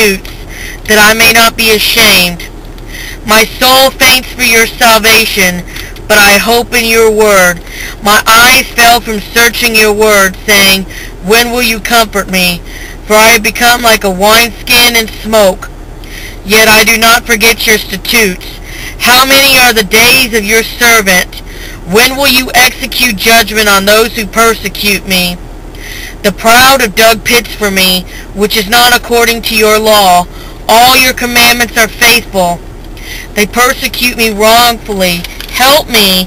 statutes, that I may not be ashamed. My soul faints for your salvation, but I hope in your word. My eyes fell from searching your word, saying, when will you comfort me? For I have become like a wineskin in smoke. Yet I do not forget your statutes. How many are the days of your servant? When will you execute judgment on those who persecute me? The proud have dug pits for me, which is not according to your law. All your commandments are faithful. They persecute me wrongfully. Help me.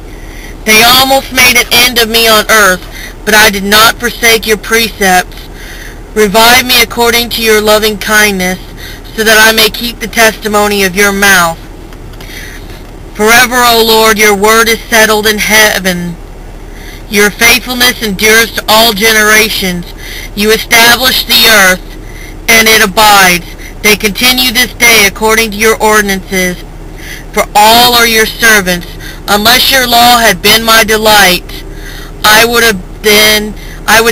They almost made an end of me on earth, but I did not forsake your precepts. Revive me according to your loving kindness, so that I may keep the testimony of your mouth. Forever, O Lord, your word is settled in heaven. Your faithfulness endures to all generations. You establish the earth, and it abides. They continue this day according to your ordinances. For all are your servants. Unless your law had been my delight, I would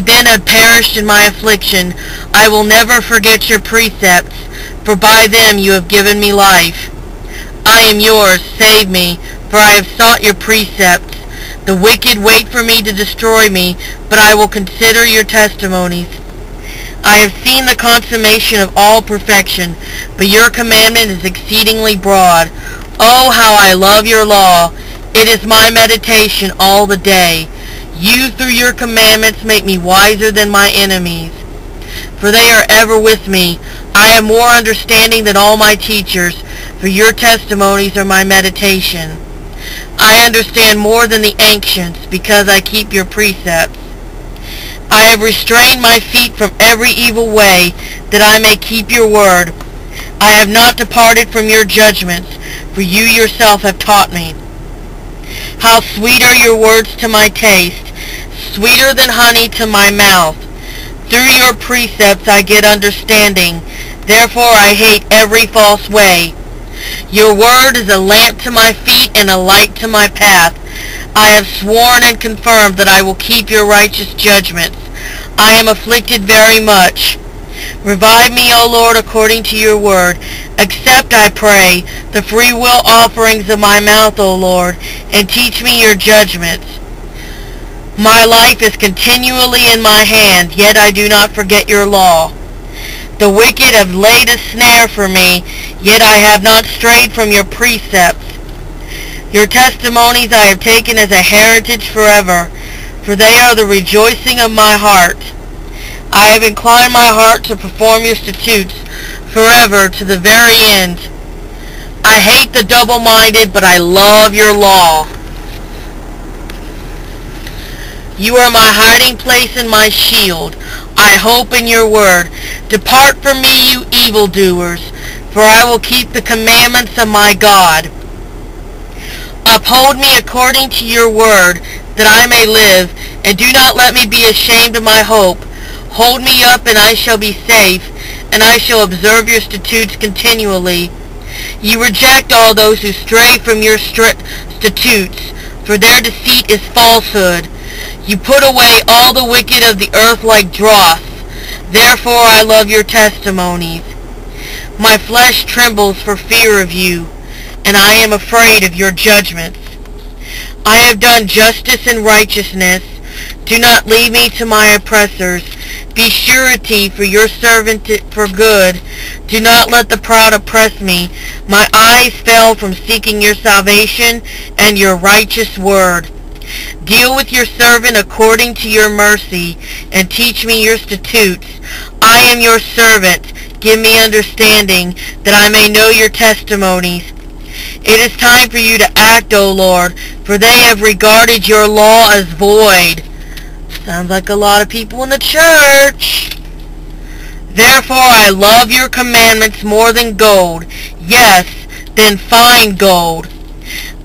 then have perished in my affliction. I will never forget your precepts, for by them you have given me life. I am yours, save me, for I have sought your precepts. The wicked wait for me to destroy me, but I will consider your testimonies. I have seen the consummation of all perfection, but your commandment is exceedingly broad. Oh, how I love your law! It is my meditation all the day. You, through your commandments, make me wiser than my enemies, for they are ever with me. I have more understanding than all my teachers, for your testimonies are my meditation. I understand more than the ancients, because I keep your precepts. I have restrained my feet from every evil way, that I may keep your word. I have not departed from your judgments, for you yourself have taught me. How sweet are your words to my taste, sweeter than honey to my mouth. Through your precepts I get understanding, therefore I hate every false way. Your word is a lamp to my feet and a light to my path. I have sworn and confirmed that I will keep your righteous judgments. I am afflicted very much. Revive me, O Lord, according to your word. Accept, I pray, the free will offerings of my mouth, O Lord, and teach me your judgments. My life is continually in my hand, yet I do not forget your law. The wicked have laid a snare for me, yet I have not strayed from your precepts. Your testimonies I have taken as a heritage forever, for they are the rejoicing of my heart. I have inclined my heart to perform your statutes forever to the very end. I hate the double-minded, but I love your law. You are my hiding place and my shield. I hope in your word. Depart from me, you evildoers, for I will keep the commandments of my God. Uphold me according to your word, that I may live, and do not let me be ashamed of my hope. Hold me up, and I shall be safe, and I shall observe your statutes continually. You reject all those who stray from your statutes, for their deceit is falsehood. You put away all the wicked of the earth like dross. Therefore I love your testimonies. My flesh trembles for fear of you, and I am afraid of your judgments. I have done justice and righteousness. Do not leave me to my oppressors. Be surety for your servant for good. Do not let the proud oppress me. My eyes fell from seeking your salvation and your righteous word. Deal with your servant according to your mercy, and teach me your statutes. I am your servant. Give me understanding, that I may know your testimonies. It is time for you to act, O Lord, for they have regarded your law as void. Sounds like a lot of people in the church. Therefore I love your commandments more than gold, yes, than fine gold.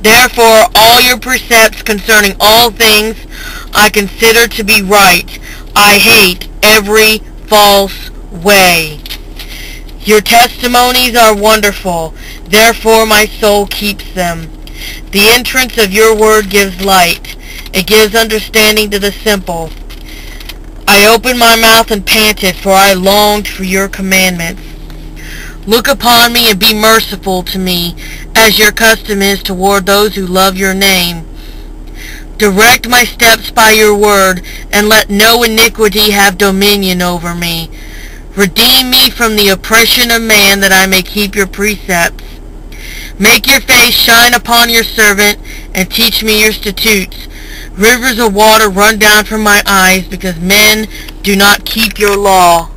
Therefore all your precepts concerning all things I consider to be right. I hate every false way. Your testimonies are wonderful, therefore my soul keeps them. The entrance of your word gives light. It gives understanding to the simple. I opened my mouth and panted, for I longed for your commandments. Look upon me and be merciful to me, as your custom is toward those who love your name. Direct my steps by your word, and let no iniquity have dominion over me. Redeem me from the oppression of man, that I may keep your precepts. Make your face shine upon your servant, and teach me your statutes. Rivers of water run down from my eyes, because men do not keep your law.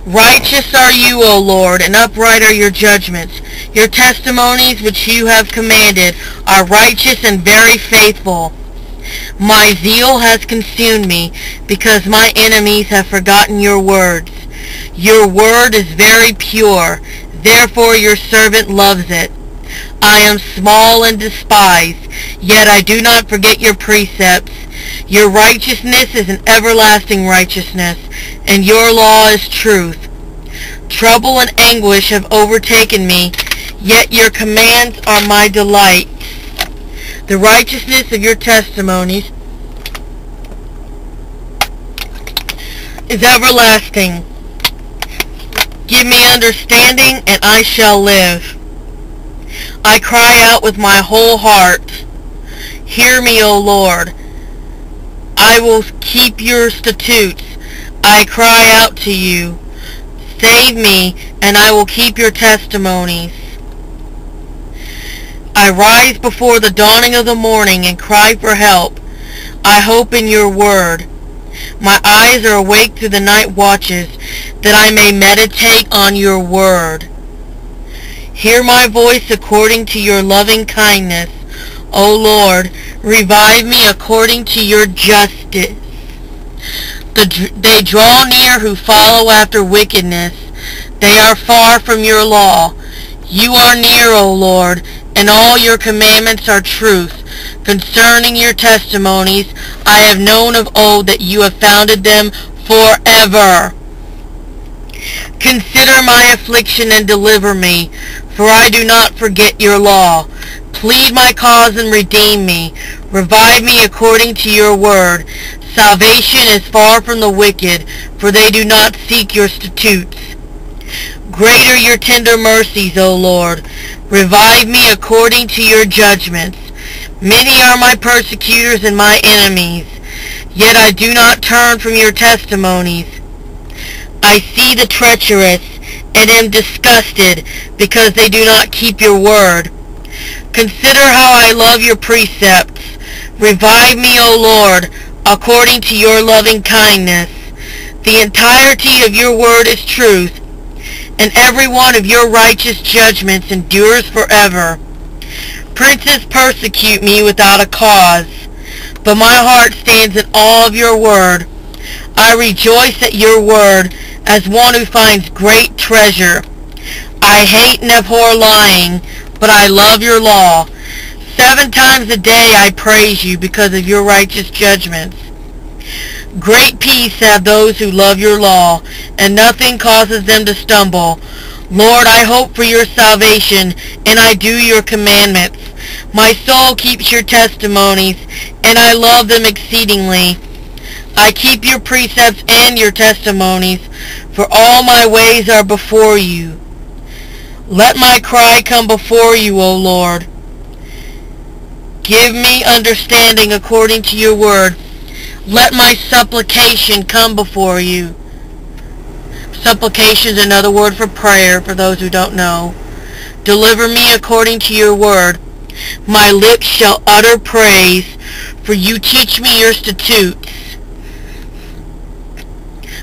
Righteous are you, O Lord, and upright are your judgments. Your testimonies which you have commanded are righteous and very faithful. My zeal has consumed me, because my enemies have forgotten your words. Your word is very pure, therefore your servant loves it. I am small and despised, yet I do not forget your precepts. Your righteousness is an everlasting righteousness, and your law is truth. Trouble and anguish have overtaken me, yet your commands are my delight. The righteousness of your testimonies is everlasting. Give me understanding, and I shall live. I cry out with my whole heart. Hear me, O Lord. I will keep your statutes. I cry out to you. Save me, and I will keep your testimonies. I rise before the dawning of the morning and cry for help. I hope in your word. My eyes are awake through the night watches, that I may meditate on your word. Hear my voice according to your loving kindness. O Lord, revive me according to your justice. They draw near who follow after wickedness. They are far from your law. You are near, O Lord, and all your commandments are truth. Concerning your testimonies, I have known of old that you have founded them forever. Consider my affliction and deliver me, for I do not forget your law. Plead my cause and redeem me. Revive me according to your word. Salvation is far from the wicked, for they do not seek your statutes. Great are your tender mercies, O Lord. Revive me according to your judgments. Many are my persecutors and my enemies, yet I do not turn from your testimonies. I see the treacherous, and am disgusted, because they do not keep your word. Consider how I love your precepts. Revive me, O Lord, according to your loving kindness. The entirety of your word is truth, and every one of your righteous judgments endures forever. Princes persecute me without a cause, but my heart stands in awe of your word. I rejoice at your word as one who finds great treasure. I hate and abhor lying, but I love your law. 7 times a day I praise you because of your righteous judgments. Great peace have those who love your law, and nothing causes them to stumble. Lord, I hope for your salvation, and I do your commandments. My soul keeps your testimonies, and I love them exceedingly. I keep your precepts and your testimonies, for all my ways are before you. Let my cry come before you, O Lord. Give me understanding according to your word. Let my supplication come before you. Supplication is another word for prayer, for those who don't know. Deliver me according to your word. My lips shall utter praise, for you teach me your statutes.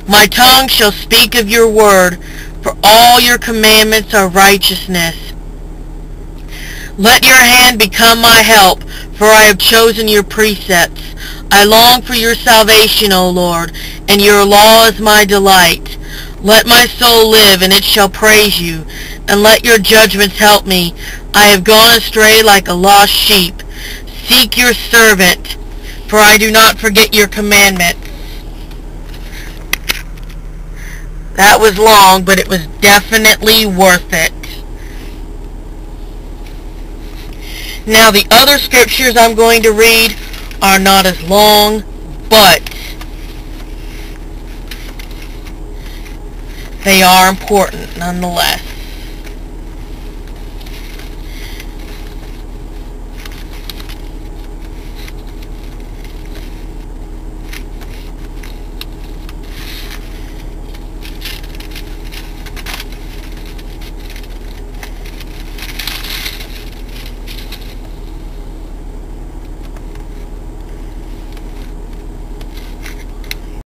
My tongue shall speak of your word, for all your commandments are righteousness. Let your hand become my help, for I have chosen your precepts. I long for your salvation, O Lord, and your law is my delight. Let my soul live, and it shall praise you, and let your judgments help me. I have gone astray like a lost sheep. Seek your servant, for I do not forget your commandments. That was long, but it was definitely worth it. Now, the other scriptures I'm going to read are not as long, but they are important nonetheless.